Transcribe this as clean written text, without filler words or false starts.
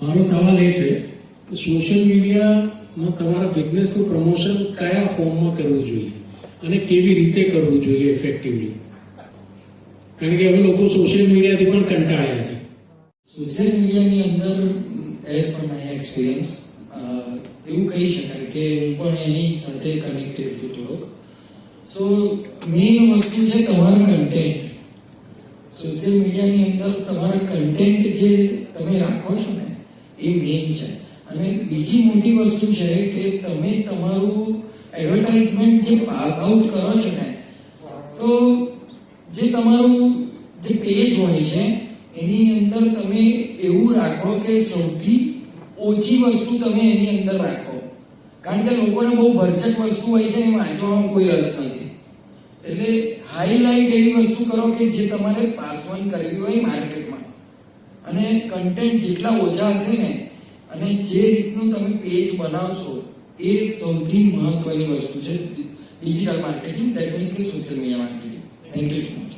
મારો સવાલ એ છે કે સોશિયલ મીડિયામાં તમારા બિઝનેસનું પ્રમોશન કયા ફોર્મમાં કરવું જોઈએ અને કેવી રીતે કરવું જોઈએ ઇફેક્ટિવલી? કારણ કે હવે લોકો સોશિયલ મીડિયાથી પણ કંટાળ્યા છે. સોશિયલ મીડિયાની અંદર એઝ પર માય એક્સપિરિયન્સ એવું કહી શકાય કે હું પણ એની સાથે કનેક્ટેડ છું થોડોક. સો મેઇન વસ્તુ છે તમારું કન્ટેન્ટ. સોશિયલ મીડિયાની અંદર તમારા કન્ટેન્ટ જે તમે રાખો છો ને એ મેઇન છે. અને બીજી મોટી વસ્તુ છે કે તમે તમારું એડવર્ટાઇઝમેન્ટ જે પાસ આઉટ કરો છો ને, તો જે તમારું જે પેજ હોય છે એની અંદર તમે એવું રાખો કે સૌથી ઓછી વસ્તુ તમે એની અંદર રાખો. કારણ કે લોકોને બહુ ભરચક વસ્તુ હોય છે, એ વાંચવામાં કોઈ રસ નથી. એટલે હાઈલાઇટ એવી વસ્તુ કરો કે જે તમારે પાસ ઓન કરવી હોય માર્કેટમાં. અને કન્ટેન્ટ જેટલા ઓછા હશે ને અને જે રીતનું તમે પેજ બનાવશો એ સૌથી મહત્વની વસ્તુ છે ડિજિટલ માર્કેટિંગ, દેટ મીન્સ કે social media marketing. Thank you so much.